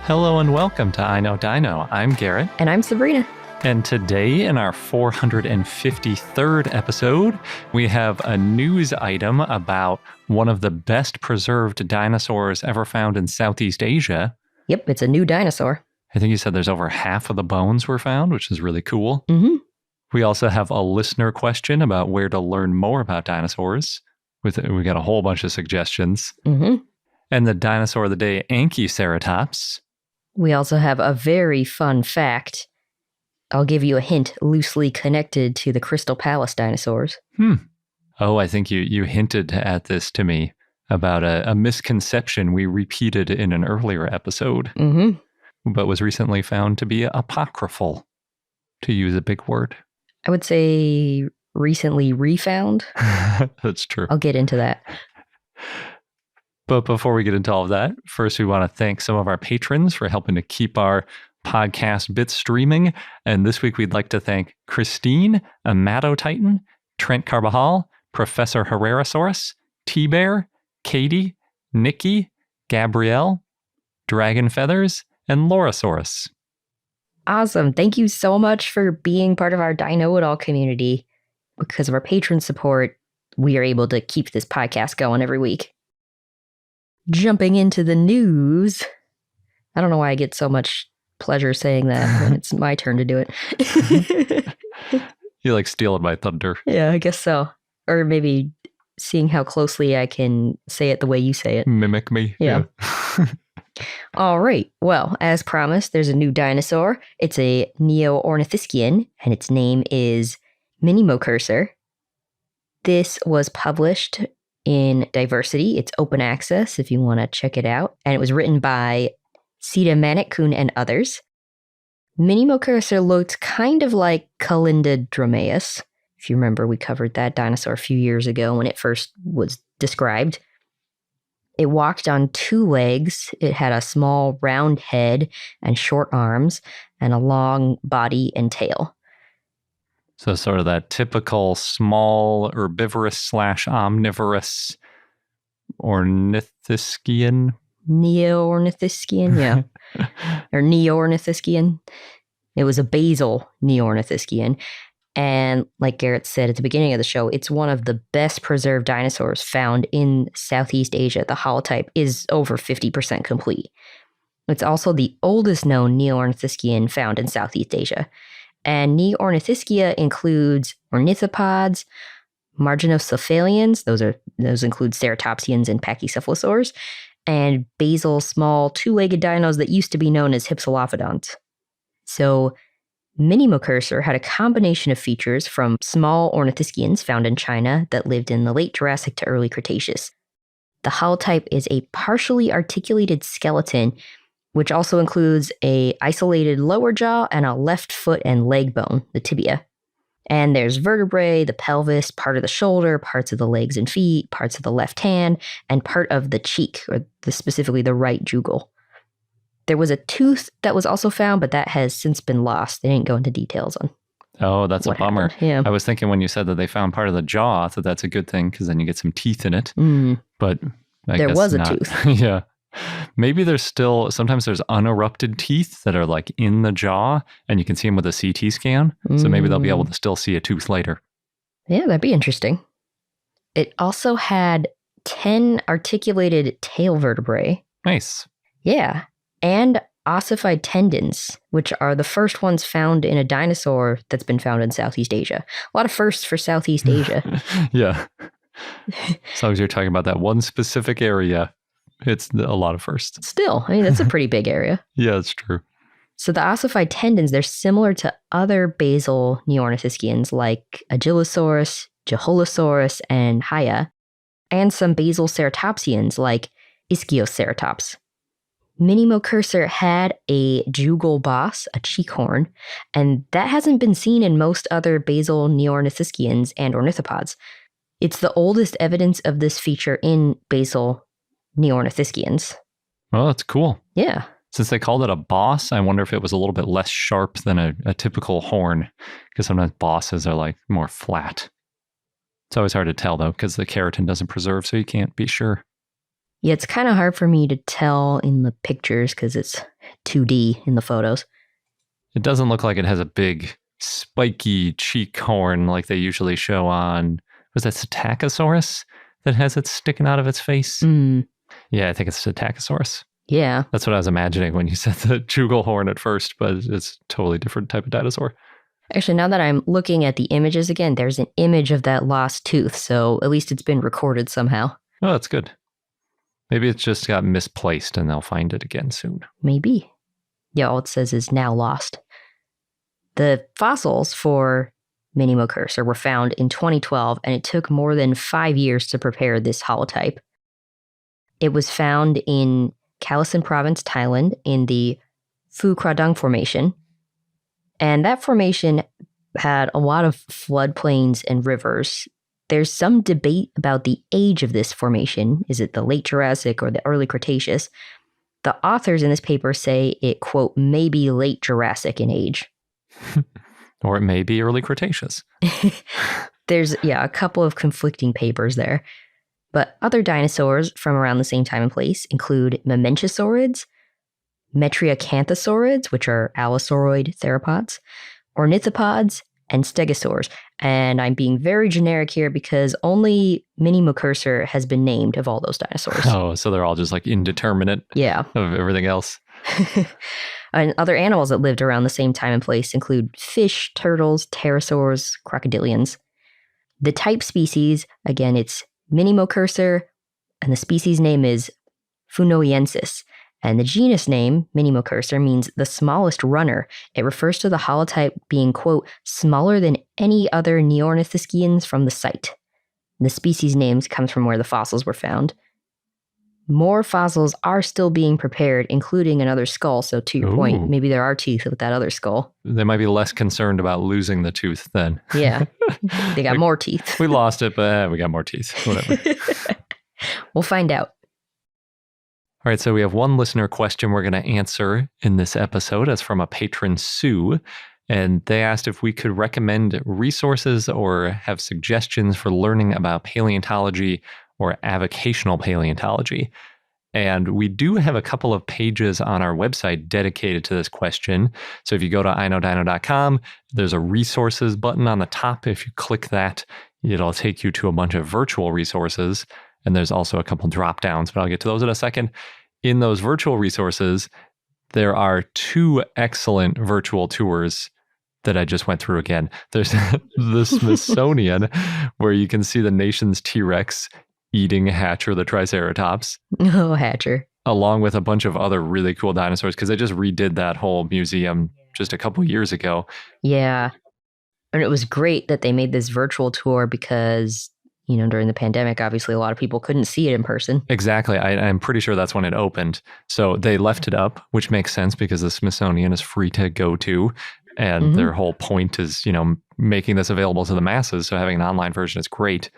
Hello and welcome to I Know Dino. I'm Garrett. And I'm Sabrina. And today in our 453rd episode, we have a news item about one of the best preserved dinosaurs ever found in Southeast Asia. Yep, it's a new dinosaur. I think you said there's over half of the bones were found, which is really cool. Mm-hmm. We also have a listener question about where to learn more about dinosaurs. We got a whole bunch of suggestions. Mm-hmm. And the dinosaur of the day, Anchiceratops. We also have a very fun fact. I'll give you a hint, loosely connected to the Crystal Palace dinosaurs. Oh, I think you hinted at this to me about a misconception we repeated in an earlier episode, but was recently found to be apocryphal, to use a big word. I would say recently refound. That's true. I'll get into that. But before we get into all of that, first we want to thank some of our patrons for helping to keep our podcast bits streaming. And this week we'd like to thank Christine, Amato Titan, Trent Carbajal, Professor Herrerasaurus, T-Bear, Katie, Nikki, Gabrielle, Dragon Feathers, and Laurasaurus. Awesome. Thank you so much for being part of our Dino It All community. Because of our patron support, we are able to keep this podcast going every week. Jumping into the news. I don't know why I get so much pleasure saying that when it's my turn to do it. You like stealing my thunder. Yeah, I guess so. Or maybe seeing how closely I can say it the way you say it. Mimic me. Yeah. All right. Well, as promised, there's a new dinosaur. It's a Neo-Ornithischian, and its name is Minimocursor. This was published in Diversity. It's open access if you want to check it out. And it was written by Sita Manikkun and others. Minimocursor looked kind of like Calinda dromaeus. If you remember, we covered that dinosaur a few years ago when it first was described. It walked on two legs. It had a small round head and short arms and a long body and tail. So sort of that typical small herbivorous / omnivorous ornithischian. Neo-Ornithischian, yeah. Or Neo-Ornithischian. It was a basal Neo-Ornithischian. And like Garrett said at the beginning of the show, it's one of the best preserved dinosaurs found in Southeast Asia. The holotype is over 50% complete. It's also the oldest known Neo-Ornithischian found in Southeast Asia. And Neo-Ornithischia includes ornithopods, marginocephalians, those include ceratopsians and pachycephalosaurs, and basal small two-legged dinos that used to be known as hypsilophodonts. So Minimocursor had a combination of features from small ornithischians found in China that lived in the late Jurassic to early Cretaceous. The holotype is a partially articulated skeleton, which also includes a isolated lower jaw and a left foot and leg bone, the tibia. And there's vertebrae, the pelvis, part of the shoulder, parts of the legs and feet, parts of the left hand, and part of the cheek, or specifically the right jugal. There was a tooth that was also found, but that has since been lost. They didn't go into details on. Oh, that's a bummer. Yeah. I was thinking when you said that they found part of the jaw, I thought that's a good thing because then you get some teeth in it. But I there guess was a not. tooth. Yeah. Maybe sometimes there's unerupted teeth that are like in the jaw and you can see them with a CT scan. So maybe they'll be able to still see a tooth later. Yeah, that'd be interesting. It also had 10 articulated tail vertebrae. Nice. Yeah. And ossified tendons, which are the first ones found in a dinosaur that's been found in Southeast Asia. A lot of firsts for Southeast Asia. Yeah. As long as you're talking about that one specific area, it's a lot of firsts. Still, I mean, that's a pretty big area. Yeah, it's true. So the ossified tendons, they're similar to other basal Neo-Ornithischians like Agilosaurus, Joholosaurus, and Haya, and some basal ceratopsians like Ischioceratops. Minimocursor had a jugal boss, a cheek horn, and that hasn't been seen in most other basal Neo-Ornithischians and ornithopods. It's the oldest evidence of this feature in basal Neo-Ornithischians. Well, that's cool. Yeah. Since they called it a boss, I wonder if it was a little bit less sharp than a typical horn, because sometimes bosses are like more flat. It's always hard to tell though, because the keratin doesn't preserve, so you can't be sure. Yeah, it's kind of hard for me to tell in the pictures because it's 2D in the photos. It doesn't look like it has a big spiky cheek horn like they usually show on, was that Psittacosaurus that has it sticking out of its face? Yeah, I think it's Psittacosaurus. Yeah. That's what I was imagining when you said the jugal horn at first, but it's a totally different type of dinosaur. Actually, now that I'm looking at the images again, there's an image of that lost tooth, so at least it's been recorded somehow. Oh, that's good. Maybe it's just got misplaced and they'll find it again soon. Maybe. Yeah, all it says is now lost. The fossils for Minimocursor were found in 2012, and it took more than 5 years to prepare this holotype. It was found in Kalasin Province, Thailand, in the Phu Kradung Formation. And that formation had a lot of floodplains and rivers. There's some debate about the age of this formation. Is it the late Jurassic or the early Cretaceous? The authors in this paper say it, quote, may be late Jurassic in age. Or it may be early Cretaceous. There's, a couple of conflicting papers there. But other dinosaurs from around the same time and place include Mamenchisaurids, Metriacanthosaurids, which are allosauriod theropods, ornithopods, and stegosaurs. And I'm being very generic here because only Minimocursor has been named of all those dinosaurs. Oh, so they're all just like indeterminate of everything else. And other animals that lived around the same time and place include fish, turtles, pterosaurs, crocodilians. The type species, again, it's Minimocursor, and the species name is Funoiensis. And the genus name, Minimocursor, means the smallest runner. It refers to the holotype being, quote, smaller than any other Neornithischians from the site. The species names comes from where the fossils were found. More fossils are still being prepared, including another skull. So to your point, maybe there are teeth with that other skull. They might be less concerned about losing the tooth then. Yeah. They got more teeth. We lost it, but we got more teeth. Whatever. We'll find out. All right, so we have one listener question we're going to answer in this episode. It's from a patron, Sue. And they asked if we could recommend resources or have suggestions for learning about paleontology or avocational paleontology. And we do have a couple of pages on our website dedicated to this question. So if you go to iknowdino.com, there's a resources button on the top. If you click that, it'll take you to a bunch of virtual resources. And there's also a couple drop downs, but I'll get to those in a second. In those virtual resources, there are 2 excellent virtual tours that I just went through again. There's the Smithsonian, where you can see the nation's T-Rex eating Hatcher the Triceratops. Oh, Hatcher. Along with a bunch of other really cool dinosaurs, because they just redid that whole museum just a couple years ago. Yeah. And it was great that they made this virtual tour because, during the pandemic, obviously a lot of people couldn't see it in person. Exactly. I'm pretty sure that's when it opened. So they left it up, which makes sense because the Smithsonian is free to go to. And their whole point is, making this available to the masses. So having an online version is great.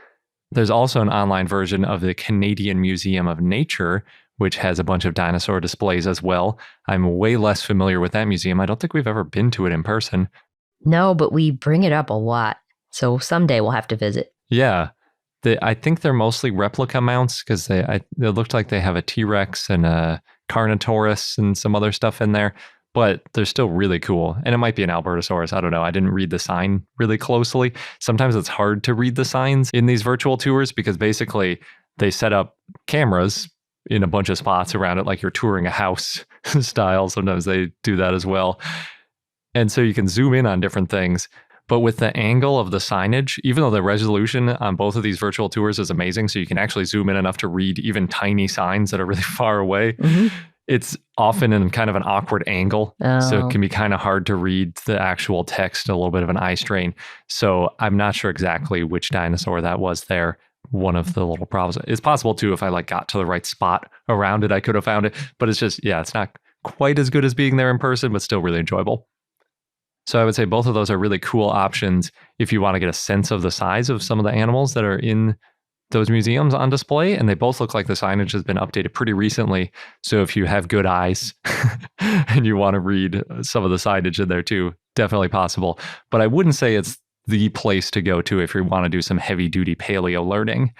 There's also an online version of the Canadian Museum of Nature, which has a bunch of dinosaur displays as well. I'm way less familiar with that museum. I don't think we've ever been to it in person. No, but we bring it up a lot. So someday we'll have to visit. Yeah. I think they're mostly replica mounts because it looked like they have a T-Rex and a Carnotaurus and some other stuff in there. But they're still really cool. And it might be an Albertosaurus. I don't know. I didn't read the sign really closely. Sometimes it's hard to read the signs in these virtual tours because basically they set up cameras in a bunch of spots around it like you're touring a house style. Sometimes they do that as well. And so you can zoom in on different things. But with the angle of the signage, even though the resolution on both of these virtual tours is amazing, so you can actually zoom in enough to read even tiny signs that are really far away, it's often in kind of an awkward angle. So it can be kind of hard to read the actual text, a little bit of an eye strain. So I'm not sure exactly which dinosaur that was there. One of the little problems. It's possible too, if I got to the right spot around it, I could have found it. But it's just, it's not quite as good as being there in person, but still really enjoyable. So I would say both of those are really cool options if you want to get a sense of the size of some of the animals that are in those museums on display. And they both look like the signage has been updated pretty recently. So if you have good eyes and you want to read some of the signage in there too, definitely possible. But I wouldn't say it's the place to go to if you want to do some heavy duty paleo learning.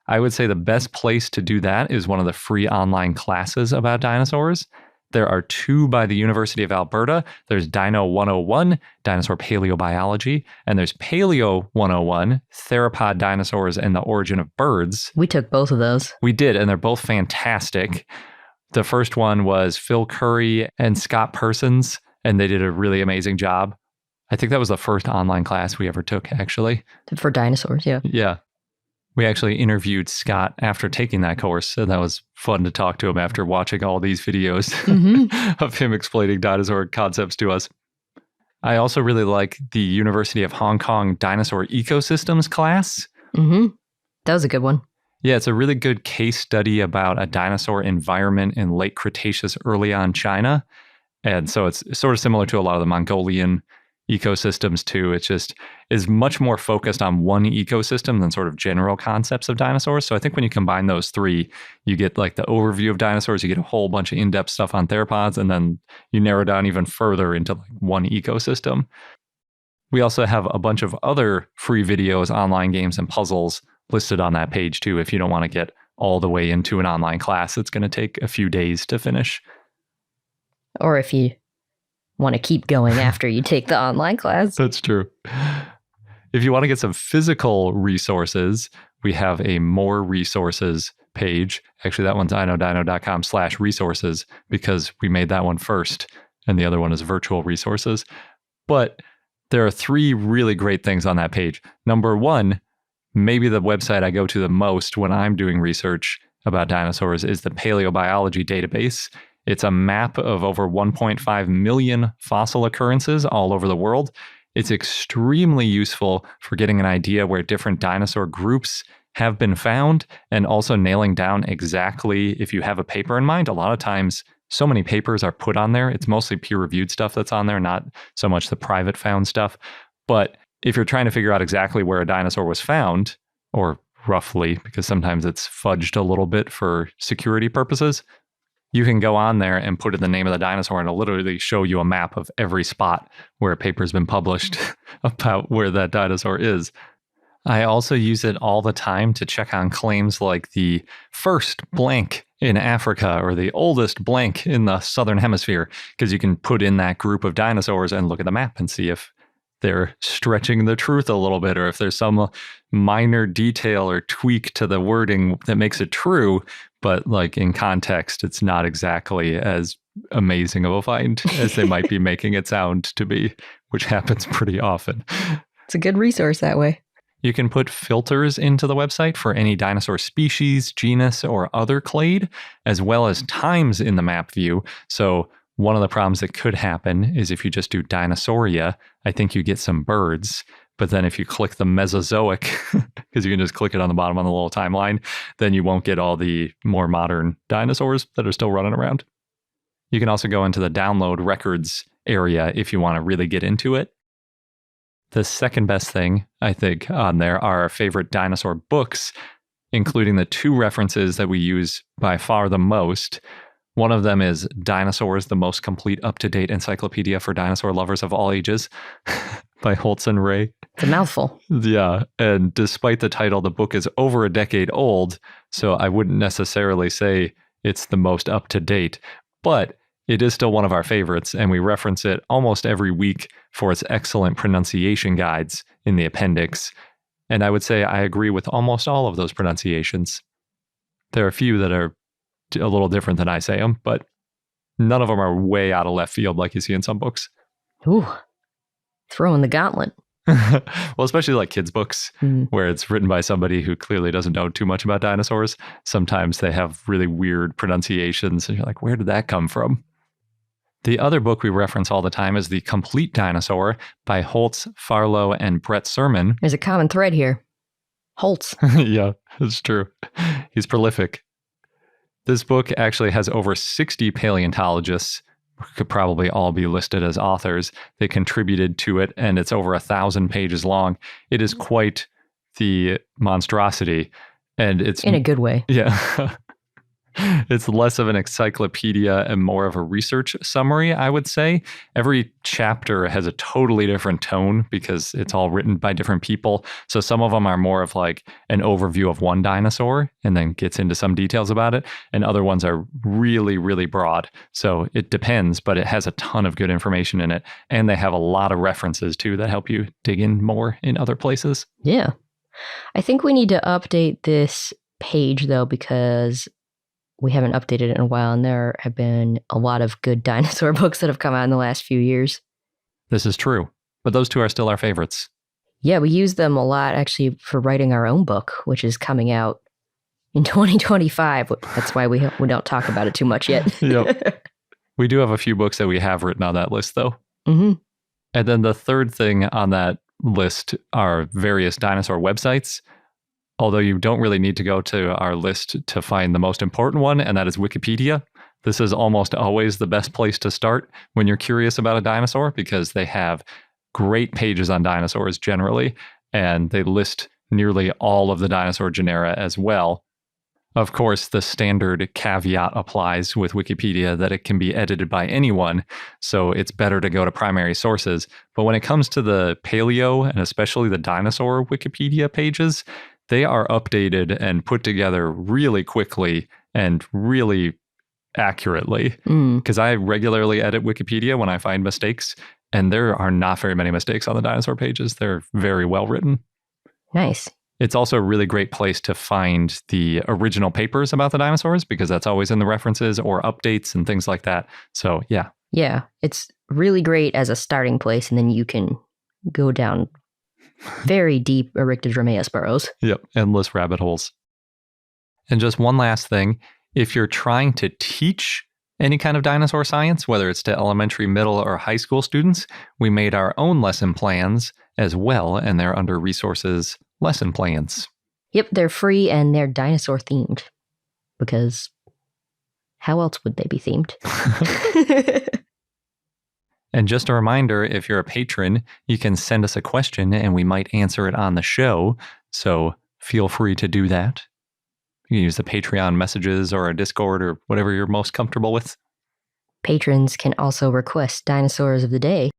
I would say the best place to do that is one of the free online classes about dinosaurs. There are 2 by the University of Alberta. There's Dino 101, Dinosaur Paleobiology, and there's Paleo 101, Theropod Dinosaurs and the Origin of Birds. We took both of those. We did, and they're both fantastic. The first one was Phil Curry and Scott Persons, and they did a really amazing job. I think that was the first online class we ever took, actually. For dinosaurs, yeah. Yeah. We actually interviewed Scott after taking that course, and that was fun to talk to him after watching all these videos of him explaining dinosaur concepts to us. I also really like the University of Hong Kong Dinosaur Ecosystems class. That was a good one. Yeah, it's a really good case study about a dinosaur environment in late Cretaceous early on China. And so it's sort of similar to a lot of the Mongolian ecosystems too. It just is much more focused on one ecosystem than sort of general concepts of dinosaurs. So I think when you combine those 3, you get like the overview of dinosaurs, you get a whole bunch of in-depth stuff on theropods, and then you narrow down even further into like one ecosystem. We also have a bunch of other free videos, online games, and puzzles listed on that page too, if you don't want to get all the way into an online class. It's going to take a few days to finish. Or if you want to keep going after you take the online class. That's true. If you want to get some physical resources, we have a more resources page. Actually, that one's inodino.com/resources because we made that one first, and the other one is virtual resources. But there are 3 really great things on that page. Number 1, maybe the website I go to the most when I'm doing research about dinosaurs is the Paleobiology database. It's a map of over 1.5 million fossil occurrences all over the world. It's extremely useful for getting an idea where different dinosaur groups have been found, and also nailing down exactly if you have a paper in mind. A lot of times, so many papers are put on there. It's mostly peer-reviewed stuff that's on there, not so much the private found stuff. But if you're trying to figure out exactly where a dinosaur was found, or roughly, because sometimes it's fudged a little bit for security purposes, you can go on there and put in the name of the dinosaur, and it'll literally show you a map of every spot where a paper's been published about where that dinosaur is. I also use it all the time to check on claims like the first blank in Africa or the oldest blank in the southern hemisphere, because you can put in that group of dinosaurs and look at the map and see if they're stretching the truth a little bit, or if there's some minor detail or tweak to the wording that makes it true, but like in context, it's not exactly as amazing of a find as they might be making it sound to be, which happens pretty often. It's a good resource that way. You can put filters into the website for any dinosaur species, genus, or other clade, as well as times in the map view. So one of the problems that could happen is if you just do Dinosauria, I think you get some birds. But then if you click the Mesozoic, because you can just click it on the bottom on the little timeline, then you won't get all the more modern dinosaurs that are still running around. You can also go into the download records area if you want to really get into it. The second best thing, I think, on there are our favorite dinosaur books, including the 2 references that we use by far the most. One of them is Dinosaurs, the most complete up-to-date encyclopedia for dinosaur lovers of all ages by Holtz and Ray. It's a mouthful. Yeah, and despite the title, the book is over a decade old, so I wouldn't necessarily say it's the most up-to-date, but it is still one of our favorites, and we reference it almost every week for its excellent pronunciation guides in the appendix. And I would say I agree with almost all of those pronunciations. There are a few that are a little different than I say them, but none of them are way out of left field like you see in some books. Ooh, throwing the gauntlet. Well, especially like kids' books, where it's written by somebody who clearly doesn't know too much about dinosaurs. Sometimes they have really weird pronunciations, and you're like, where did that come from? The other book we reference all the time is The Complete Dinosaur by Holtz, Farlow, and Brett Sermon. There's a common thread here. Holtz. Yeah, it's true. He's prolific. This book actually has over 60 paleontologists who could probably all be listed as authors. They contributed to it, and it's over 1,000 pages long. It is quite the monstrosity, and it's in a good way. Yeah. It's less of an encyclopedia and more of a research summary, I would say. Every chapter has a totally different tone because it's all written by different people. So some of them are more of like an overview of one dinosaur and then gets into some details about it. And other ones are really, really broad. So it depends, but it has a ton of good information in it. And they have a lot of references too that help you dig in more in other places. Yeah. I think we need to update this page though, because we haven't updated it in a while, and there have been a lot of good dinosaur books that have come out in the last few years. This is true, but those two are still our favorites. Yeah, we use them a lot actually for writing our own book, which is coming out in 2025. That's why we don't talk about it too much yet. Yep. We do have a few books that we have written on that list, though. Mm-hmm. And then the third thing on that list are various dinosaur websites. Although you don't really need to go to our list to find the most important one, and that is Wikipedia. This is almost always the best place to start when you're curious about a dinosaur because they have great pages on dinosaurs generally, and they list nearly all of the dinosaur genera as well. Of course, the standard caveat applies with Wikipedia that it can be edited by anyone, so it's better to go to primary sources. But when it comes to the paleo and especially the dinosaur Wikipedia pages, they are updated and put together really quickly and really accurately. Because I regularly edit Wikipedia when I find mistakes, and there are not very many mistakes on the dinosaur pages. They're very well written. Nice. It's also a really great place to find the original papers about the dinosaurs because that's always in the references or updates and things like that. So, yeah. Yeah, it's really great as a starting place, and then you can go down very deep Eryctodromaeus burrows. Yep, endless rabbit holes. And just one last thing, if you're trying to teach any kind of dinosaur science, whether it's to elementary, middle, or high school students, we made our own lesson plans as well, and they're under resources lesson plans. Yep, they're free and they're dinosaur themed because how else would they be themed? And just a reminder, if you're a patron, you can send us a question and we might answer it on the show. So feel free to do that. You can use the Patreon messages or a Discord or whatever you're most comfortable with. Patrons can also request dinosaurs of the day.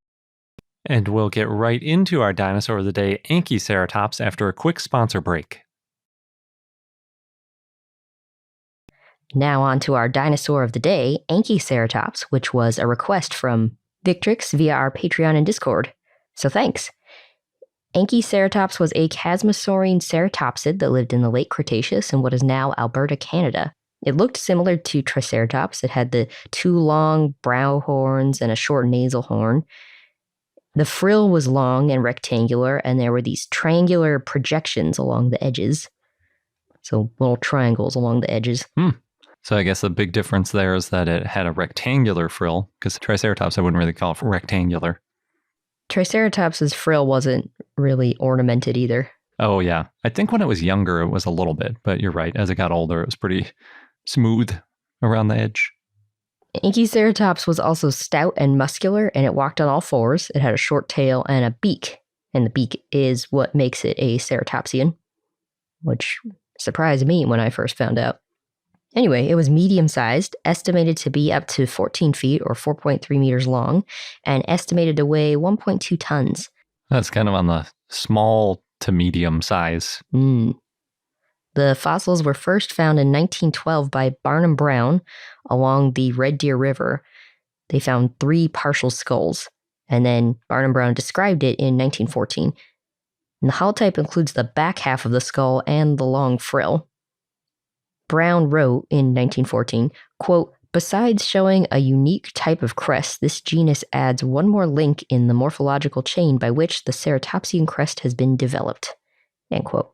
And we'll get right into our dinosaur of the day, Anchiceratops, after a quick sponsor break. Now on to our dinosaur of the day, Anchiceratops, which was a request from Victrix via our Patreon and Discord. So thanks. Anchiceratops was a Chasmosaurine ceratopsid that lived in the Late Cretaceous in what is now Alberta, Canada. It looked similar to Triceratops. It had the two long brow horns and a short nasal horn. The frill was long and rectangular, and there were these triangular projections along the edges. So little triangles along the edges. So I guess the big difference there is that it had a rectangular frill, because Triceratops, I wouldn't really call it rectangular. Triceratops's frill wasn't really ornamented either. Oh, yeah. I think when it was younger, it was a little bit, but you're right. As it got older, it was pretty smooth around the edge. Anchiceratops was also stout and muscular, and it walked on all fours. It had a short tail and a beak, and the beak is what makes it a ceratopsian, which surprised me when I first found out. Anyway, it was medium-sized, estimated to be up to 14 feet or 4.3 meters long, and estimated to weigh 1.2 tons. That's kind of on the small to medium size. The fossils were first found in 1912 by Barnum Brown along the Red Deer River. They found 3 partial skulls, and then Barnum Brown described it in 1914. And the holotype includes the back half of the skull and the long frill. Brown wrote in 1914, quote, "Besides showing a unique type of crest, this genus adds one more link in the morphological chain by which the ceratopsian crest has been developed," end quote.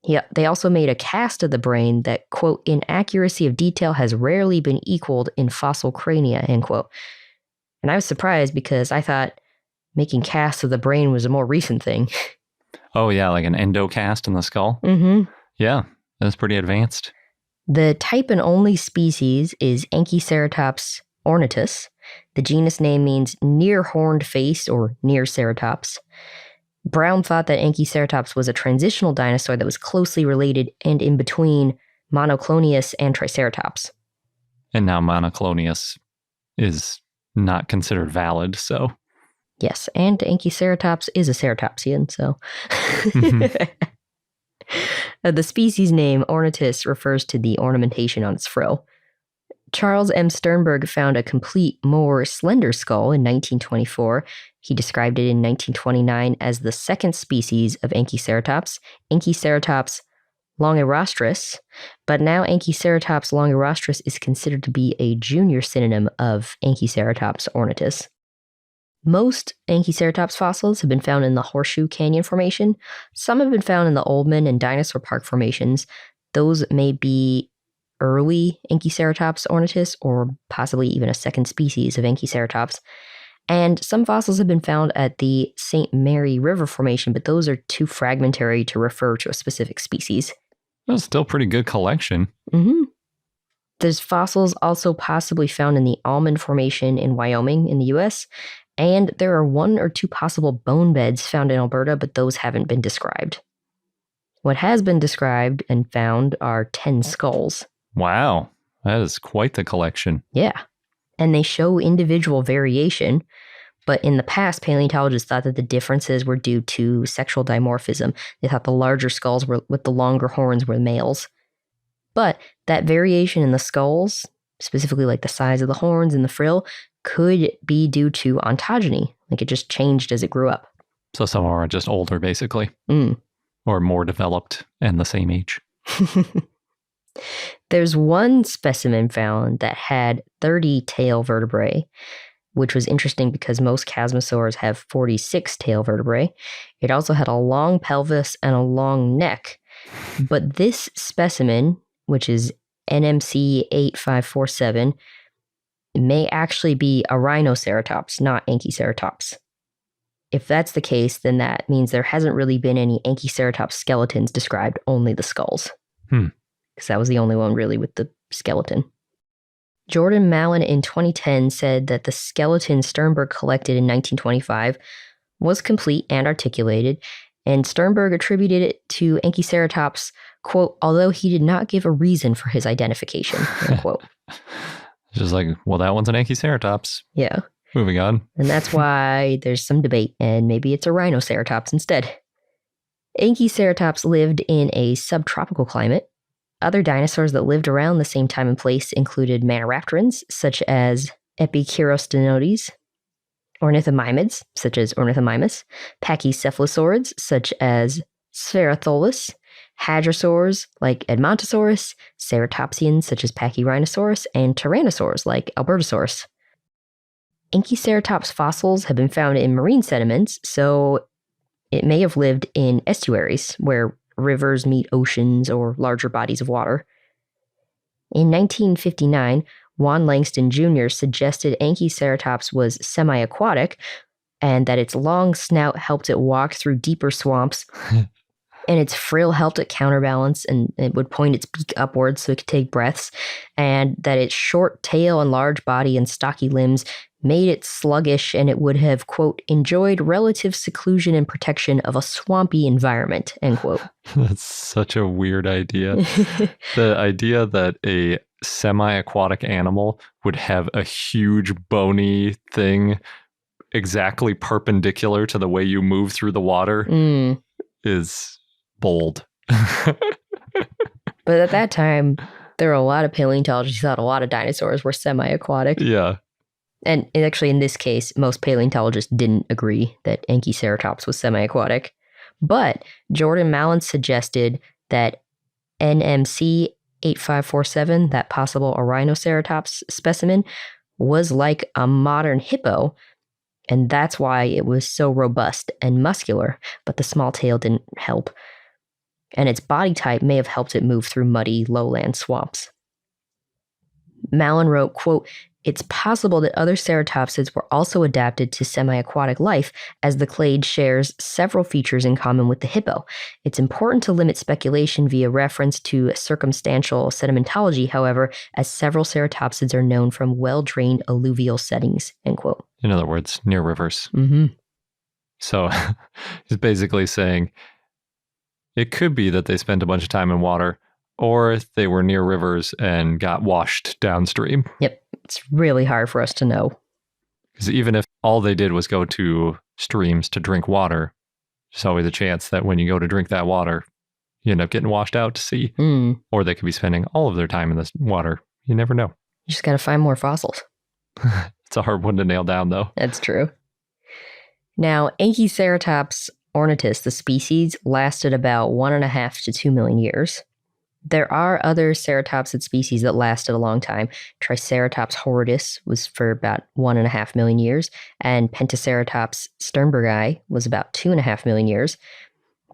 Yeah, they also made a cast of the brain that, quote, "in accuracy of detail has rarely been equaled in fossil crania," end quote. And I was surprised because I thought making casts of the brain was a more recent thing. Oh, yeah, like an endocast in the skull? Mm-hmm. Yeah, that's pretty advanced. The type and only species is Anchiceratops ornatus. The genus name means near horned face or near ceratops. Brown thought that Anchiceratops was a transitional dinosaur that was closely related and in between Monoclonius, and Triceratops. And now Monoclonius is not considered valid, so... Yes, and Anchiceratops is a ceratopsian, so... The species name ornatus refers to the ornamentation on its frill. Charles M. Sternberg found a complete, more slender skull in 1924. He described it in 1929 as the second species of Anchiceratops, Anchiceratops longirostris, but now Anchiceratops longirostris is considered to be a junior synonym of Anchiceratops ornatus. Most Anchiceratops fossils have been found in the Horseshoe Canyon Formation. Some have been found in the Oldman and Dinosaur Park formations. Those may be early Anchiceratops ornatus or possibly even a second species of Anchiceratops. And some fossils have been found at the St. Mary River Formation, but those are too fragmentary to refer to a specific species. That's still a pretty good collection. Mm-hmm. There's fossils also possibly found in the Almond Formation in Wyoming in the U.S., and there are 1 or 2 possible bone beds found in Alberta, but those haven't been described. What has been described and found are 10 skulls. Wow, that is quite the collection. Yeah, and they show individual variation, but in the past, paleontologists thought that the differences were due to sexual dimorphism. They thought the larger skulls with the longer horns were males. But that variation in the skulls, specifically like the size of the horns and the frill, could be due to ontogeny, like it just changed as it grew up. So some are just older, basically. Or more developed and the same age. There's one specimen found that had 30 tail vertebrae, which was interesting because most chasmosaurs have 46 tail vertebrae. It also had a long pelvis and a long neck. But this specimen, which is NMC 8547, may actually be a rhinoceratops, not Anchiceratops. If that's the case, then that means there hasn't really been any Anchiceratops skeletons described, only the skulls. Because that was the only one really with the skeleton. Jordan Mallon in 2010 said that the skeleton Sternberg collected in 1925 was complete and articulated, and Sternberg attributed it to Anchiceratops, quote, although he did not give a reason for his identification, end quote. Just like, well, that one's an Anchiceratops. Yeah. Moving on. And that's why there's some debate, and maybe it's a rhinoceratops instead. Anchiceratops lived in a subtropical climate. Other dinosaurs that lived around the same time and place included maniraptorans, such as Epicurostenodes, ornithomimids, such as Ornithomimus, pachycephalosaurids, such as Spherotholus, hadrosaurs like Edmontosaurus, ceratopsians such as Pachyrhinosaurus, and tyrannosaurs like Albertosaurus. Anchiceratops fossils have been found in marine sediments, so it may have lived in estuaries where rivers meet oceans or larger bodies of water. In 1959, Juan Langston Jr. suggested Anchiceratops was semi-aquatic and that its long snout helped it walk through deeper swamps, and its frill helped it counterbalance and it would point its beak upwards so it could take breaths, and that its short tail and large body and stocky limbs made it sluggish and it would have, quote, enjoyed relative seclusion and protection of a swampy environment, end quote. That's such a weird idea. The idea that a semi-aquatic animal would have a huge bony thing exactly perpendicular to the way you move through the water is bold. But at that time, there were a lot of paleontologists who thought a lot of dinosaurs were semi-aquatic. Yeah. And actually, in this case, most paleontologists didn't agree that Anchiceratops was semi-aquatic. But Jordan Mallon suggested that NMC 8547, that possible Rhinoceratops specimen, was like a modern hippo, and that's why it was so robust and muscular, but the small tail didn't help. And its body type may have helped it move through muddy lowland swamps. Mallon wrote, quote, it's possible that other ceratopsids were also adapted to semi-aquatic life, as the clade shares several features in common with the hippo. It's important to limit speculation via reference to circumstantial sedimentology, however, as several ceratopsids are known from well-drained alluvial settings, end quote. In other words, near rivers. Mm-hmm. So he's basically saying it could be that they spent a bunch of time in water, or they were near rivers and got washed downstream. Yep. It's really hard for us to know. Because even if all they did was go to streams to drink water, there's always a chance that when you go to drink that water, you end up getting washed out to sea. Or they could be spending all of their time in this water. You never know. You just got to find more fossils. It's a hard one to nail down, though. That's true. Now, Anchiceratops ornatus, the species, lasted about 1.5 to 2 million years. There are other ceratopsid species that lasted a long time. Triceratops horridus was for about 1.5 million years, and Pentaceratops sternbergi was about 2.5 million years.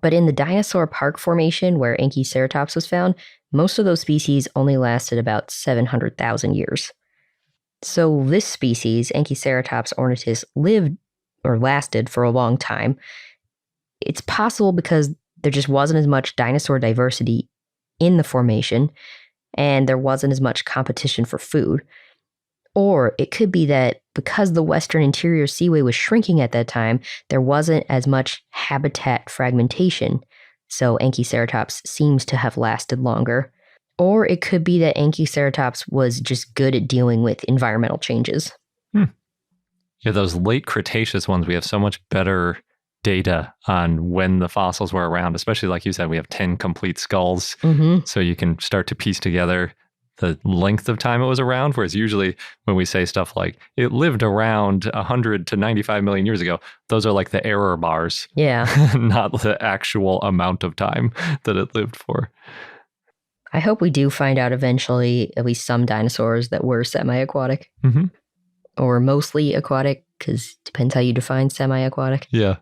But in the Dinosaur Park Formation, where Anchiceratops was found, most of those species only lasted about 700,000 years. So this species, Anchiceratops ornatus, lasted for a long time. It's possible because there just wasn't as much dinosaur diversity in the formation, and there wasn't as much competition for food. Or it could be that because the western interior seaway was shrinking at that time, there wasn't as much habitat fragmentation, so Anchiceratops seems to have lasted longer. Or it could be that Anchiceratops was just good at dealing with environmental changes. Yeah, those late Cretaceous ones, we have so much better data on when the fossils were around, especially like you said, we have 10 complete skulls. So you can start to piece together the length of time it was around, whereas usually when we say stuff like it lived around 100 to 95 million years ago, those are like the error bars. Yeah. Not the actual amount of time that it lived for. I hope we do find out eventually at least some dinosaurs that were semi-aquatic. Or mostly aquatic, because it depends how you define semi-aquatic. Yeah.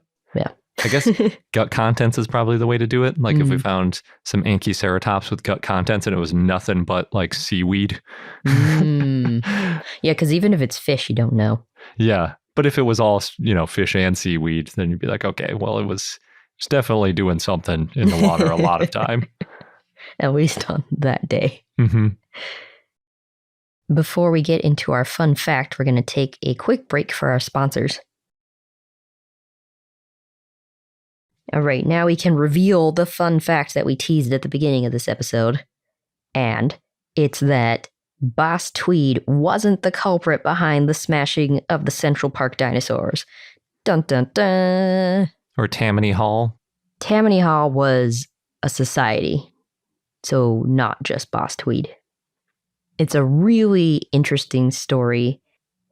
I guess gut contents is probably the way to do it. Like if we found some Anchiceratops with gut contents and it was nothing but like seaweed. Yeah, because even if it's fish, you don't know. Yeah. But if it was all, fish and seaweed, then you'd be like, okay, well, it's definitely doing something in the water a lot of time. At least on that day. Before we get into our fun fact, we're going to take a quick break for our sponsors. All right, now we can reveal the fun fact that we teased at the beginning of this episode. And it's that Boss Tweed wasn't the culprit behind the smashing of the Central Park dinosaurs. Dun dun dun. Or Tammany Hall. Tammany Hall was a society, so not just Boss Tweed. It's a really interesting story,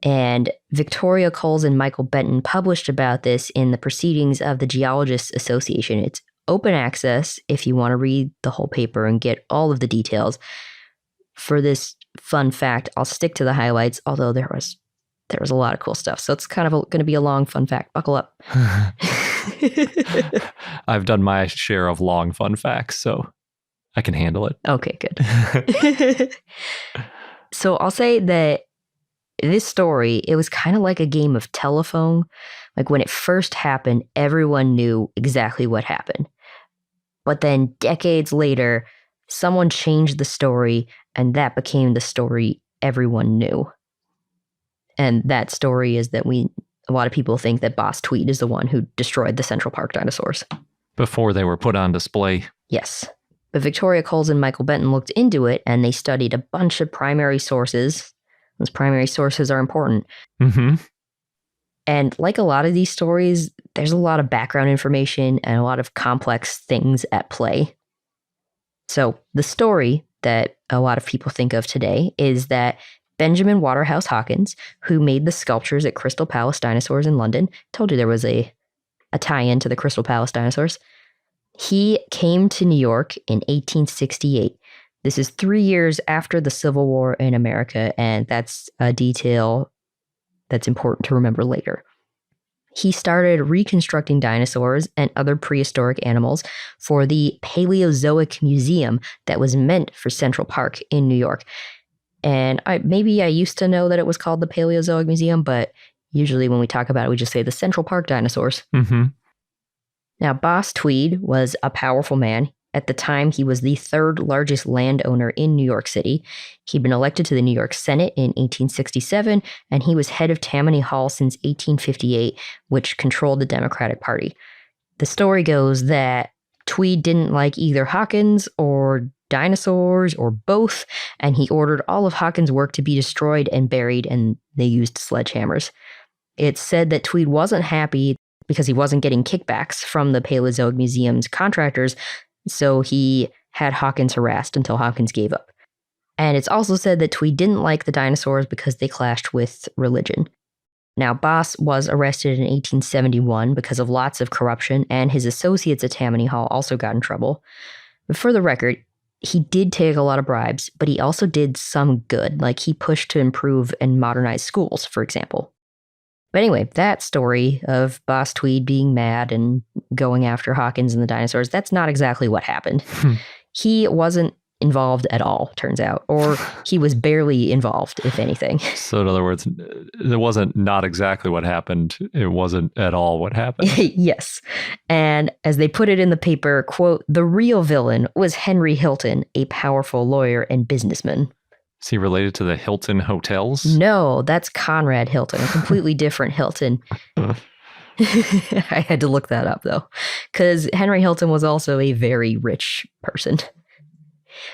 and Victoria Coles and Michael Benton published about this in the Proceedings of the Geologists Association. It's open access if you want to read the whole paper and get all of the details. For this fun fact, I'll stick to the highlights, although there was a lot of cool stuff. So it's kind of going to be a long fun fact. Buckle up. I've done my share of long fun facts, so I can handle it. Okay, good. So I'll say that this story, it was kind of like a game of telephone. Like when it first happened, everyone knew exactly what happened. But then decades later, someone changed the story, and that became the story everyone knew. And that story is that a lot of people think that Boss Tweed is the one who destroyed the Central Park dinosaurs. Before they were put on display. Yes. But Victoria Coles and Michael Benton looked into it, and they studied a bunch of primary sources. Those primary sources are important. And like a lot of these stories, there's a lot of background information and a lot of complex things at play. So the story that a lot of people think of today is that Benjamin Waterhouse Hawkins, who made the sculptures at Crystal Palace Dinosaurs in London, told you there was a tie-in to the Crystal Palace Dinosaurs. He came to New York in 1868. This is 3 years after the Civil War in America, and that's a detail that's important to remember later. He started reconstructing dinosaurs and other prehistoric animals for the Paleozoic Museum that was meant for Central Park in New York. And I used to know that it was called the Paleozoic Museum, but usually when we talk about it, we just say the Central Park dinosaurs. Now, Boss Tweed was a powerful man. At the time, he was the third largest landowner in New York City. He'd been elected to the New York Senate in 1867, and he was head of Tammany Hall since 1858, which controlled the Democratic Party. The story goes that Tweed didn't like either Hawkins or dinosaurs or both, and he ordered all of Hawkins' work to be destroyed and buried, and they used sledgehammers. It's said that Tweed wasn't happy because he wasn't getting kickbacks from the Paleozoic Museum's contractors, so he had Hawkins harassed until Hawkins gave up. And it's also said that Tweed didn't like the dinosaurs because they clashed with religion. Now, Boss was arrested in 1871 because of lots of corruption, and his associates at Tammany Hall also got in trouble. But for the record, he did take a lot of bribes, but he also did some good, like he pushed to improve and modernize schools, for example. But anyway, that story of Boss Tweed being mad and going after Hawkins and the dinosaurs, that's not exactly what happened. He wasn't involved at all, turns out, or he was barely involved, if anything. So in other words, it wasn't not exactly what happened. It wasn't at all what happened. Yes. And as they put it in the paper, quote, the real villain was Henry Hilton, a powerful lawyer and businessman. Is he related to the Hilton hotels? No, that's Conrad Hilton, a completely different Hilton. I had to look that up, though, because Henry Hilton was also a very rich person.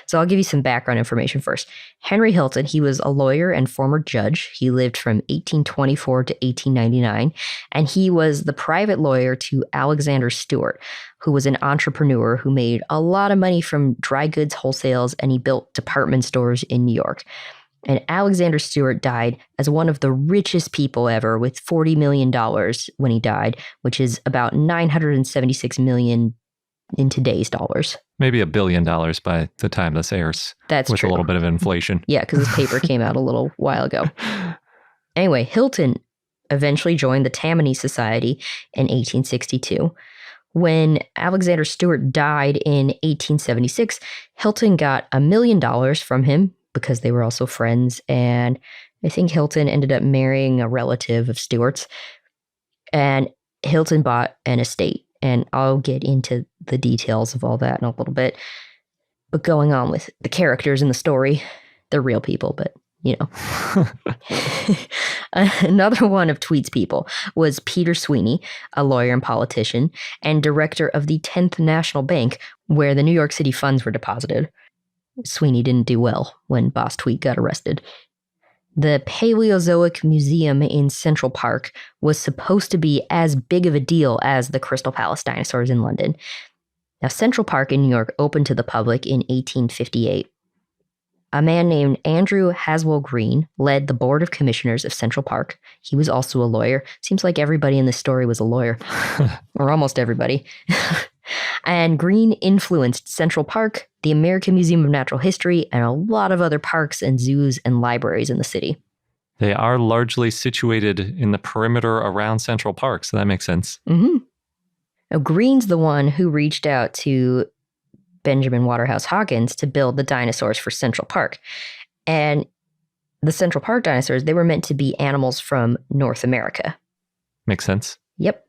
So I'll give you some background information first. Henry Hilton, he was a lawyer and former judge. He lived from 1824 to 1899, and he was the private lawyer to Alexander Stewart, who was an entrepreneur who made a lot of money from dry goods wholesales, and he built department stores in New York. And Alexander Stewart died as one of the richest people ever, with $40 million when he died, which is about $976 million in today's dollars. Maybe $1 billion by the time this airs. That's with true. A little bit of inflation. Yeah, because this paper came out a little while ago. Anyway, Hilton eventually joined the Tammany Society in 1862. When Alexander Stewart died in 1876, Hilton got $1 million from him because they were also friends, and I think Hilton ended up marrying a relative of Stewart's, and Hilton bought an estate. And I'll get into the details of all that in a little bit. But going on with the characters in the story, they're real people, but, you know. Another one of Tweed's people was Peter Sweeney, a lawyer and politician, and director of the 10th National Bank, where the New York City funds were deposited. Sweeney didn't do well when Boss Tweed got arrested. The Paleozoic Museum in Central Park was supposed to be as big of a deal as the Crystal Palace dinosaurs in London. Now, Central Park in New York opened to the public in 1858. A man named Andrew Haswell Green led the board of commissioners of Central Park. He was also a lawyer. Seems like everybody in this story was a lawyer, or almost everybody. And Green influenced Central Park, the American Museum of Natural History, and a lot of other parks and zoos and libraries in the city. They are largely situated in the perimeter around Central Park, so that makes sense. Mm-hmm. Now, Green's the one who reached out to Benjamin Waterhouse Hawkins to build the dinosaurs for Central Park. And the Central Park dinosaurs, they were meant to be animals from North America. Makes sense. Yep.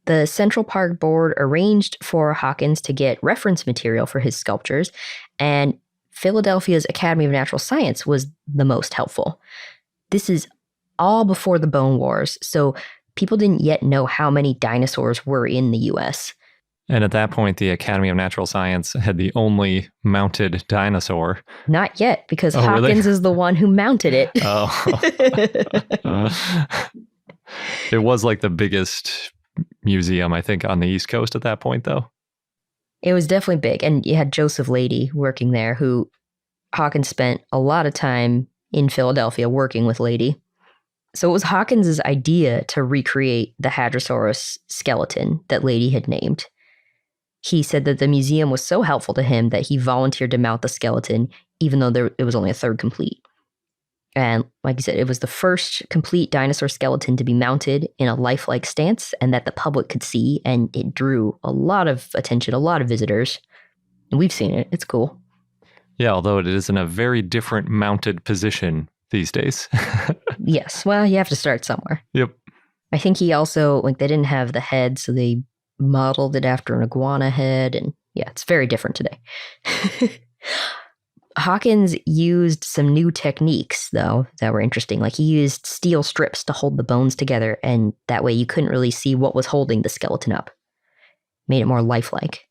The Central Park Board arranged for Hawkins to get reference material for his sculptures, and Philadelphia's Academy of Natural Science was the most helpful. This is all before the Bone Wars, so people didn't yet know how many dinosaurs were in the U.S. And at that point, the Academy of Natural Science had the only mounted dinosaur. Not yet, because Hawkins is the one who mounted it. Oh. It was like the biggest museum, I think, on the East Coast at that point, though. It was definitely big. And you had Joseph Leidy working there, who Hawkins spent a lot of time in Philadelphia working with Leidy. So it was Hawkins' idea to recreate the Hadrosaurus skeleton that Leidy had named. He said that the museum was so helpful to him that he volunteered to mount the skeleton, even though it was only a third complete. And like you said, it was the first complete dinosaur skeleton to be mounted in a lifelike stance and that the public could see, and it drew a lot of attention, a lot of visitors. And we've seen it. It's cool. Yeah, although it is in a very different mounted position these days. Yes. Well, you have to start somewhere. Yep. I think he also, they didn't have the head, so they modeled it after an iguana head. And yeah, it's very different today. Hawkins used some new techniques, though, that were interesting. Like, he used steel strips to hold the bones together, and that way you couldn't really see what was holding the skeleton up. Made it more lifelike.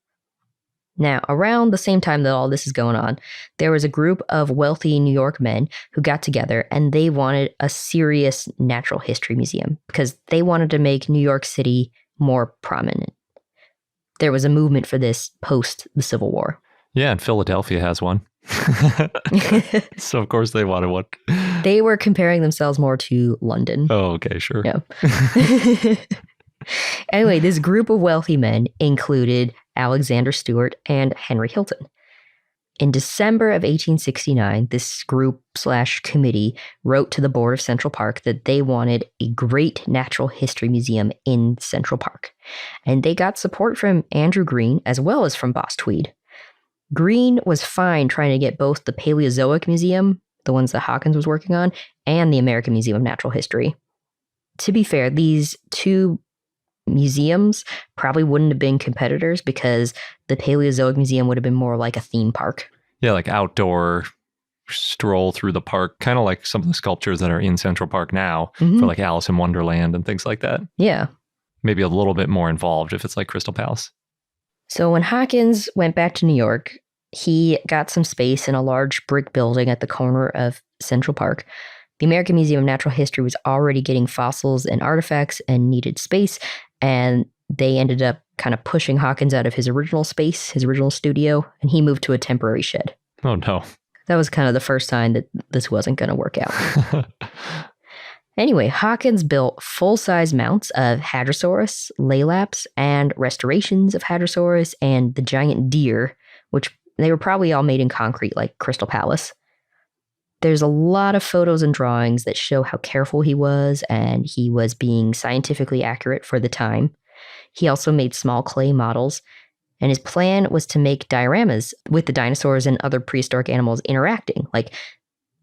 Now, around the same time that all this is going on, there was a group of wealthy New York men who got together and they wanted a serious natural history museum because they wanted to make New York City more prominent. There was a movement for this post the Civil War. Yeah, and Philadelphia has one. So, of course, they wanted one. They were comparing themselves more to London. Oh, okay, sure. Yeah. Anyway, this group of wealthy men included Alexander Stewart and Henry Hilton. In December of 1869, this group/committee wrote to the board of Central Park that they wanted a great natural history museum in Central Park. And they got support from Andrew Green as well as from Boss Tweed. Green was fine trying to get both the Paleozoic Museum, the ones that Hawkins was working on, and the American Museum of Natural History. To be fair, these two museums probably wouldn't have been competitors because the Paleozoic Museum would have been more like a theme park. Yeah, like outdoor stroll through the park, kind of like some of the sculptures that are in Central Park now for like Alice in Wonderland and things like that. Yeah. Maybe a little bit more involved if it's like Crystal Palace. So when Hawkins went back to New York, he got some space in a large brick building at the corner of Central Park. The American Museum of Natural History was already getting fossils and artifacts and needed space, and they ended up kind of pushing Hawkins out of his original space, his original studio, and he moved to a temporary shed. Oh, no. That was kind of the first sign that this wasn't going to work out. Anyway, Hawkins built full-size mounts of Hadrosaurus, Laelaps, and restorations of Hadrosaurus and the giant deer, which they were probably all made in concrete like Crystal Palace. There's a lot of photos and drawings that show how careful he was, and he was being scientifically accurate for the time. He also made small clay models, and his plan was to make dioramas with the dinosaurs and other prehistoric animals interacting. Like,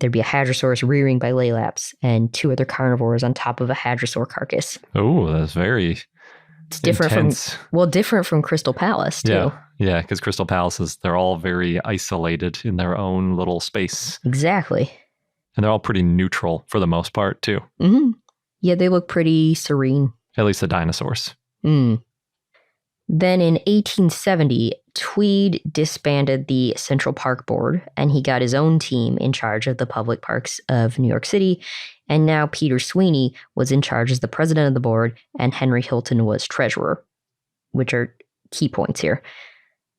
there'd be a Hadrosaurus rearing by Laelaps and two other carnivores on top of a Hadrosaur carcass. Oh, that's very It's different intense. different from Crystal Palace, too. Yeah, because Crystal Palaces, they're all very isolated in their own little space. Exactly. And they're all pretty neutral for the most part, too. Mm-hmm. Yeah, they look pretty serene. At least the dinosaurs. Mm. Then in 1870, Tweed disbanded the Central Park Board, and he got his own team in charge of the public parks of New York City. And now Peter Sweeney was in charge as the president of the board, and Henry Hilton was treasurer, which are key points here.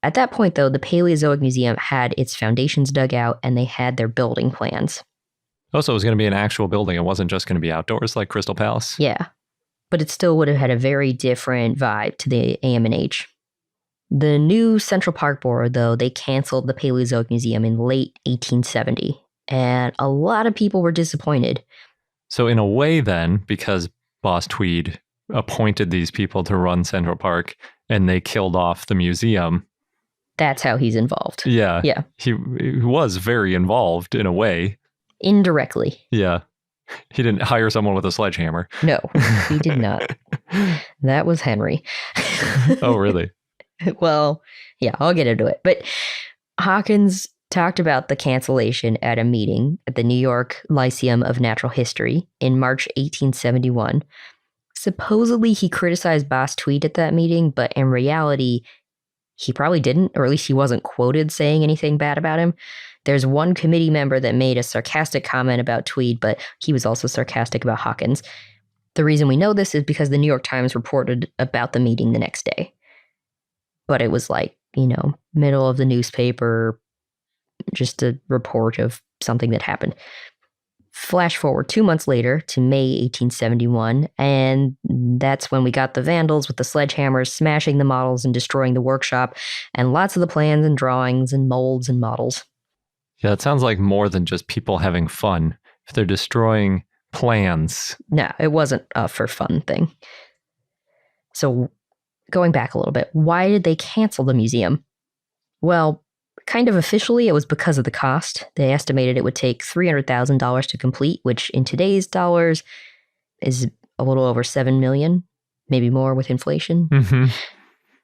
At that point, though, the Paleozoic Museum had its foundations dug out, and they had their building plans. Oh, so it was going to be an actual building. It wasn't just going to be outdoors like Crystal Palace. Yeah, but it still would have had a very different vibe to the AMNH. The new Central Park Board, though, they canceled the Paleozoic Museum in late 1870, and a lot of people were disappointed. So in a way then, because Boss Tweed appointed these people to run Central Park and they killed off the museum. That's how he's involved. Yeah. Yeah. He was very involved in a way. Indirectly. Yeah. He didn't hire someone with a sledgehammer. No, he did not. That was Henry. Oh, really? Well, yeah, I'll get into it. But Hawkins talked about the cancellation at a meeting at the New York Lyceum of Natural History in March 1871. Supposedly, he criticized Boss Tweed at that meeting, but in reality, he probably didn't, or at least he wasn't quoted saying anything bad about him. There's one committee member that made a sarcastic comment about Tweed, but he was also sarcastic about Hawkins. The reason we know this is because the New York Times reported about the meeting the next day. But it was like, middle of the newspaper, just a report of something that happened. Flash forward 2 months later to May 1871, and that's when we got the vandals with the sledgehammers smashing the models and destroying the workshop, and lots of the plans and drawings and molds and models. Yeah, it sounds like more than just people having fun. If they're destroying plans. No, it wasn't a for fun thing. So going back a little bit, why did they cancel the museum? Well, kind of officially, it was because of the cost. They estimated it would take $300,000 to complete, which in today's dollars is a little over $7 million, maybe more with inflation. Mm-hmm.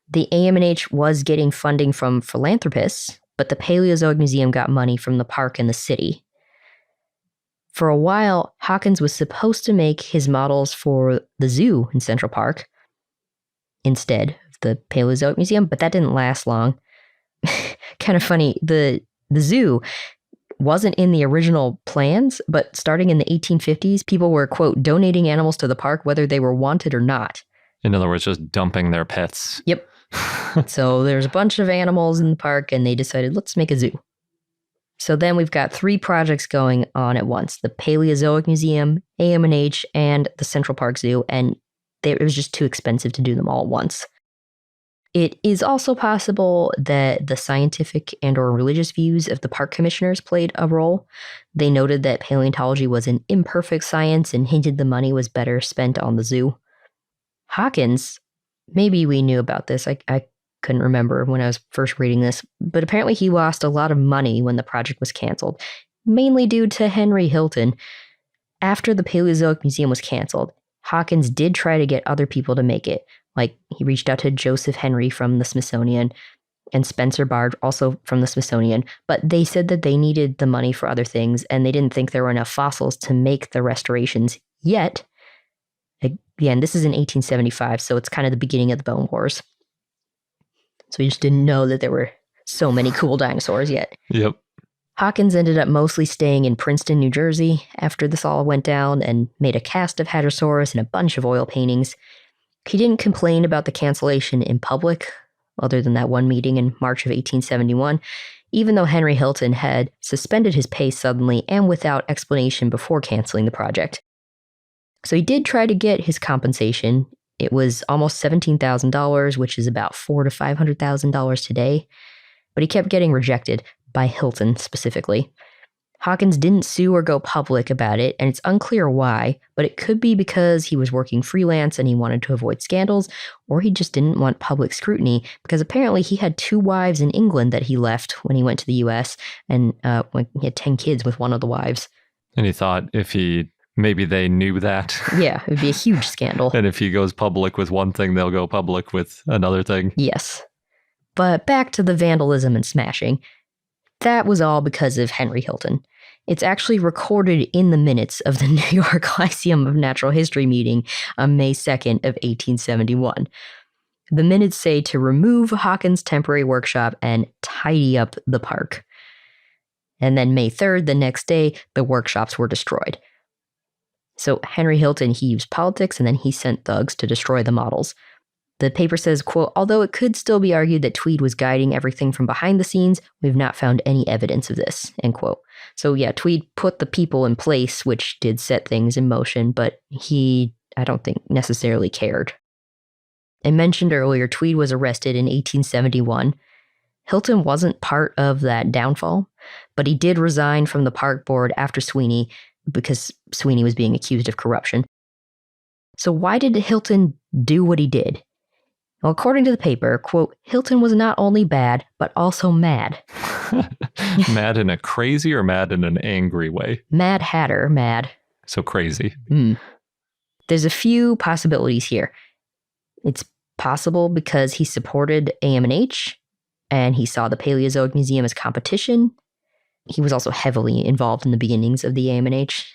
The AMNH was getting funding from philanthropists, but the Paleozoic Museum got money from the park and the city. For a while, Hawkins was supposed to make his models for the zoo in Central Park instead of the Paleozoic Museum, but that didn't last long. kind of funny. The zoo wasn't in the original plans, but starting in the 1850s, people were, quote, donating animals to the park whether they were wanted or not. In other words, just dumping their pets. Yep. So there's a bunch of animals in the park, and they decided, let's make a zoo. So then we've got 3 projects going on at once: the Paleozoic Museum, AMH, and the Central Park Zoo, and it was just too expensive to do them all at once. It is also possible that the scientific and or religious views of the park commissioners played a role. They noted that paleontology was an imperfect science and hinted the money was better spent on the zoo. Hawkins, maybe we knew about this, I couldn't remember when I was first reading this, but apparently he lost a lot of money when the project was canceled, mainly due to Henry Hilton. After the Paleozoic Museum was canceled, Hawkins did try to get other people to make it. Like, he reached out to Joseph Henry from the Smithsonian and Spencer Bard, also from the Smithsonian, but they said that they needed the money for other things, and they didn't think there were enough fossils to make the restorations yet. Again, this is in 1875, so it's kind of the beginning of the Bone Wars. So we just didn't know that there were so many cool dinosaurs yet. Yep. Hawkins ended up mostly staying in Princeton, New Jersey after this all went down, and made a cast of Hadrosaurus and a bunch of oil paintings. He didn't complain about the cancellation in public, other than that one meeting in March of 1871, even though Henry Hilton had suspended his pay suddenly and without explanation before canceling the project. So he did try to get his compensation. It was almost $17,000, which is about $400,000 to $500,000 today, but he kept getting rejected, by Hilton specifically. Hawkins didn't sue or go public about it, and it's unclear why, but it could be because he was working freelance and he wanted to avoid scandals, or he just didn't want public scrutiny, because apparently he had 2 wives in England that he left when he went to the US, and when he had 10 kids with one of the wives. And he thought maybe they knew that. Yeah, it would be a huge scandal. And if he goes public with one thing, they'll go public with another thing. Yes. But back to the vandalism and smashing. That was all because of Henry Hilton. It's actually recorded in the minutes of the New York Lyceum of Natural History meeting on May 2nd of 1871. The minutes say to remove Hawkins' temporary workshop and tidy up the park. And then May 3rd, the next day, the workshops were destroyed. So Henry Hilton, he used politics, and then he sent thugs to destroy the models. The paper says, quote, although it could still be argued that Tweed was guiding everything from behind the scenes, we've not found any evidence of this, end quote. So yeah, Tweed put the people in place, which did set things in motion, but he, I don't think, necessarily cared. I mentioned earlier, Tweed was arrested in 1871. Hilton wasn't part of that downfall, but he did resign from the park board after Sweeney, because Sweeney was being accused of corruption. So why did Hilton do what he did? Well, according to the paper, quote, Hilton was not only bad, but also mad. Mad in a crazy or mad in an angry way? Mad Hatter, mad. So crazy. There's a few possibilities here. It's possible because he supported AMH, and he saw the Paleozoic Museum as competition. He was also heavily involved in the beginnings of the AMH,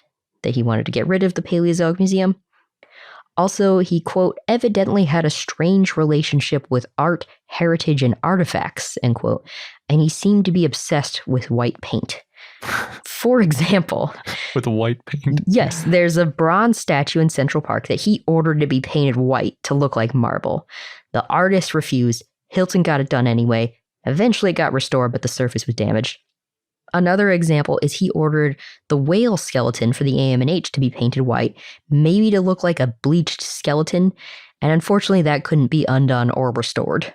that he wanted to get rid of the Paleozoic Museum. Also, he, quote, evidently had a strange relationship with art, heritage, and artifacts, end quote, and he seemed to be obsessed with white paint. For example... With white paint? Yes, there's a bronze statue in Central Park that he ordered to be painted white to look like marble. The artist refused. Hilton got it done anyway. Eventually it got restored, but the surface was damaged. Another example is he ordered the whale skeleton for the AMH to be painted white, maybe to look like a bleached skeleton, and unfortunately that couldn't be undone or restored.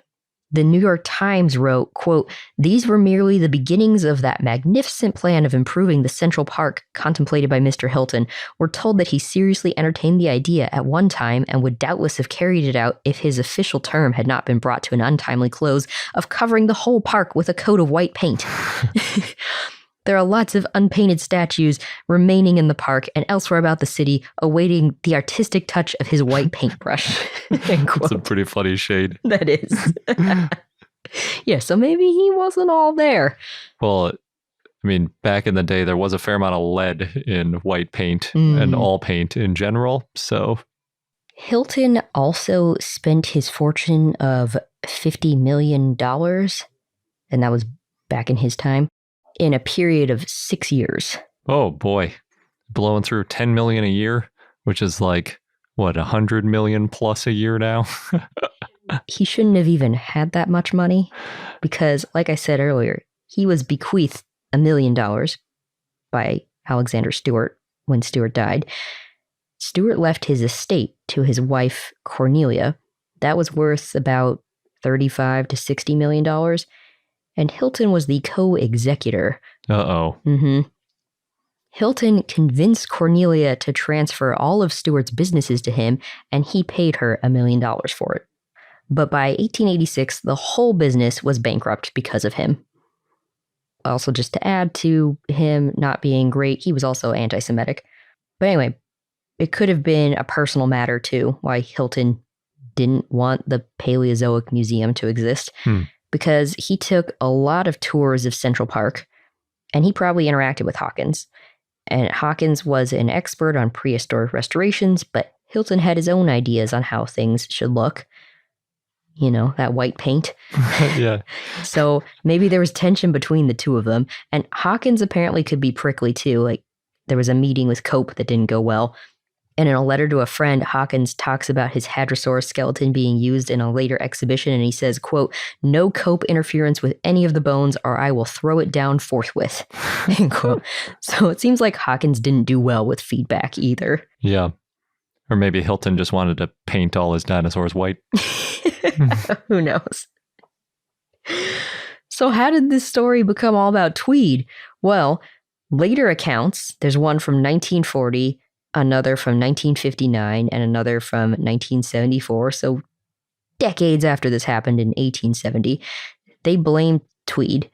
The New York Times wrote, quote, these were merely the beginnings of that magnificent plan of improving the Central Park contemplated by Mr. Hilton. We're told that he seriously entertained the idea at one time and would doubtless have carried it out if his official term had not been brought to an untimely close of covering the whole park with a coat of white paint. There are lots of unpainted statues remaining in the park and elsewhere about the city, awaiting the artistic touch of his white paintbrush. That's a pretty funny shade. That is. Yeah, so maybe he wasn't all there. Well, I mean, back in the day, there was a fair amount of lead in white paint and all paint in general, so... Hilton also spent his fortune of $50 million and that was back in his time, in a period of 6 years. Oh boy. Blowing through 10 million a year, which is like, what, 100 million plus a year now? He shouldn't have even had that much money because, like I said earlier, he was bequeathed $1 million by Alexander Stewart when Stewart died. Stewart left his estate to his wife, Cornelia. That was worth about $35 to $60 million. And Hilton was the co-executor. Uh-oh. Mm-hmm. Hilton convinced Cornelia to transfer all of Stewart's businesses to him, and he paid her $1 million for it. But by 1886, the whole business was bankrupt because of him. Also, just to add to him not being great, he was also anti-Semitic. But anyway, it could have been a personal matter too, why Hilton didn't want the Paleozoic Museum to exist, because he took a lot of tours of Central Park, and he probably interacted with Hawkins. And Hawkins was an expert on prehistoric restorations, but Hilton had his own ideas on how things should look. You know, that white paint. Yeah. So maybe there was tension between the two of them. And Hawkins apparently could be prickly too. Like, there was a meeting with Cope that didn't go well. And in a letter to a friend, Hawkins talks about his hadrosaur skeleton being used in a later exhibition. And he says, quote, "No Cope interference with any of the bones or I will throw it down forthwith." End quote. So it seems like Hawkins didn't do well with feedback either. Yeah. Or maybe Hilton just wanted to paint all his dinosaurs white. Who knows? So how did this story become all about Tweed? Well, later accounts, there's one from 1940, another from 1959, and another from 1974. So decades after this happened in 1870, they blamed Tweed.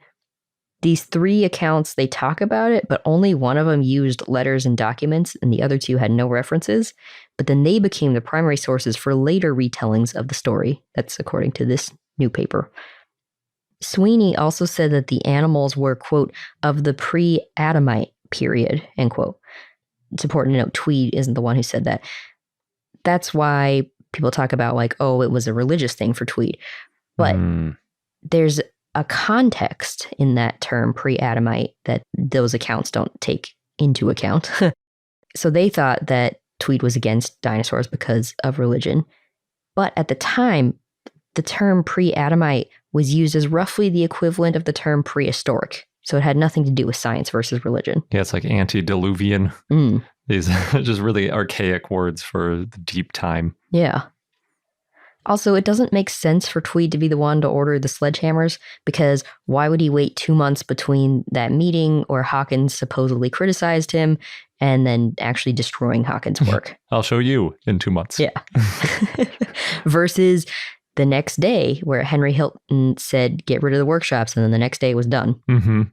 These three accounts, they talk about it, but only one of them used letters and documents, and the other two had no references. But then they became the primary sources for later retellings of the story. That's according to this new paper. Sweeney also said that the animals were, quote, of the pre-Adamite period, end quote. It's important to note Tweed isn't the one who said that. That's why people talk about, like, oh, it was a religious thing for Tweed. But there's a context in that term pre-Adamite that those accounts don't take into account. So they thought that Tweed was against dinosaurs because of religion. But at the time, the term pre-Adamite was used as roughly the equivalent of the term prehistoric. So it had nothing to do with science versus religion. Yeah, it's like antediluvian. These just really archaic words for the deep time. Yeah. Also, it doesn't make sense for Tweed to be the one to order the sledgehammers, because why would he wait 2 months between that meeting where Hawkins supposedly criticized him and then actually destroying Hawkins' work? I'll show you in 2 months. Yeah. Versus the next day where Henry Hilton said, get rid of the workshops, and then the next day it was done. Mm-hmm.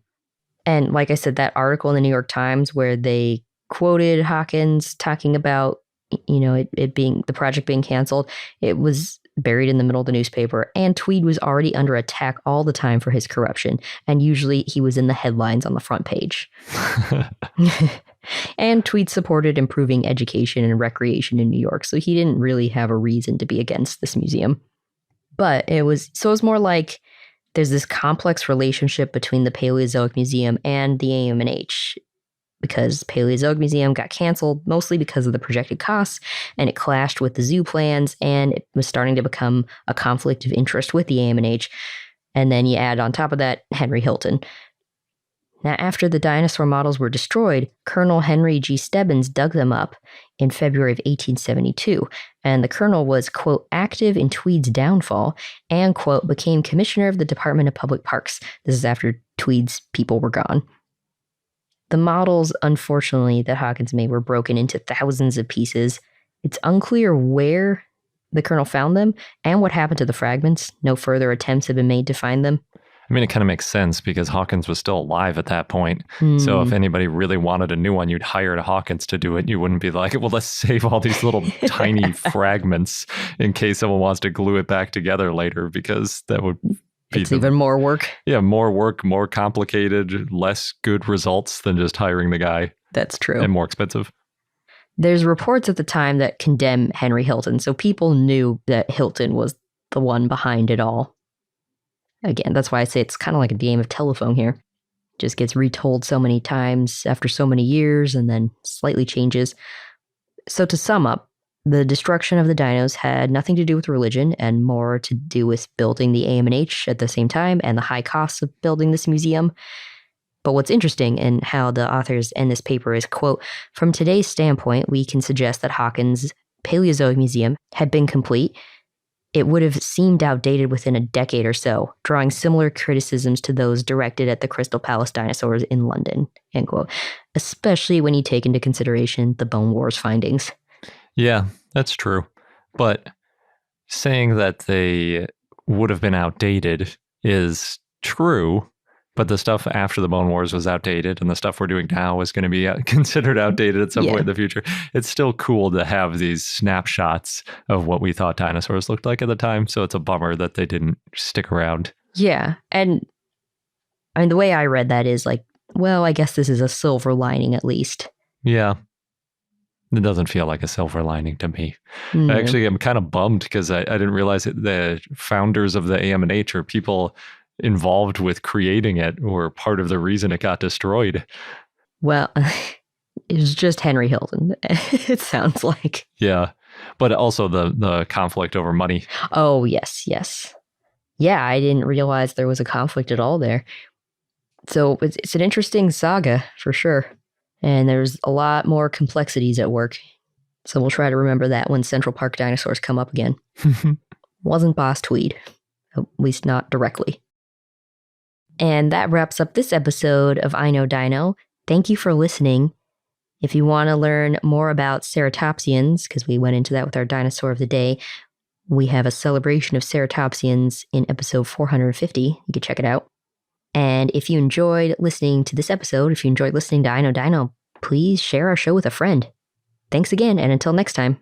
And like I said, that article in the New York Times where they quoted Hawkins talking about, you know, it being the project being canceled, it was buried in the middle of the newspaper, and Tweed was already under attack all the time for his corruption, and usually he was in the headlines on the front page. And Tweed supported improving education and recreation in New York, so he didn't really have a reason to be against this museum. But it was more like there's this complex relationship between the Paleozoic Museum and the AMNH, because Paleozoic Museum got canceled mostly because of the projected costs, and it clashed with the zoo plans, and it was starting to become a conflict of interest with the AMNH. And then you add on top of that Henry Hilton. Now, after the dinosaur models were destroyed, Colonel Henry G. Stebbins dug them up in February of 1872, and the colonel was, quote, active in Tweed's downfall and, quote, became commissioner of the Department of Public Parks. This is after Tweed's people were gone. The models, unfortunately, that Hawkins made were broken into thousands of pieces. It's unclear where the colonel found them and what happened to the fragments. No further attempts have been made to find them. I mean, it kind of makes sense because Hawkins was still alive at that point. So if anybody really wanted a new one, you'd hire Hawkins to do it. You wouldn't be like, well, let's save all these little tiny fragments in case someone wants to glue it back together later, because that would be even more work. Yeah, more work, more complicated, less good results than just hiring the guy. That's true. And more expensive. There's reports at the time that condemn Henry Hilton, so people knew that Hilton was the one behind it all. Again, that's why I say it's kind of like a game of telephone here. Just gets retold so many times after so many years and then slightly changes. So to sum up, the destruction of the dinos had nothing to do with religion and more to do with building the AMH at the same time and the high costs of building this museum. But what's interesting in how the authors end this paper is, quote, from today's standpoint, we can suggest that Hawkins' Paleozoic Museum had been complete. It would have seemed outdated within a decade or so, drawing similar criticisms to those directed at the Crystal Palace dinosaurs in London, end quote, especially when you take into consideration the Bone Wars findings. Yeah, that's true. But saying that they would have been outdated is true, but the stuff after the Bone Wars was outdated and the stuff we're doing now is going to be considered outdated at some point in the future. It's still cool to have these snapshots of what we thought dinosaurs looked like at the time. So it's a bummer that they didn't stick around. Yeah. And I mean, the way I read that is like, well, I guess this is a silver lining at least. Yeah. It doesn't feel like a silver lining to me. Actually, I'm kind of bummed because I didn't realize that the founders of the AMH are people involved with creating it or part of the reason it got destroyed. Well, it was just Henry Hilton, it sounds like. Yeah, but also the conflict over money. Oh, yes. Yeah, I didn't realize there was a conflict at all there. So it's an interesting saga, for sure. And there's a lot more complexities at work. So we'll try to remember that when Central Park dinosaurs come up again. Wasn't Boss Tweed, at least not directly. And that wraps up this episode of I Know Dino. Thank you for listening. If you want to learn more about ceratopsians, because we went into that with our dinosaur of the day, we have a celebration of ceratopsians in episode 450. You can check it out. And if you enjoyed listening to this episode, if you enjoyed listening to I Know Dino, please share our show with a friend. Thanks again, and until next time.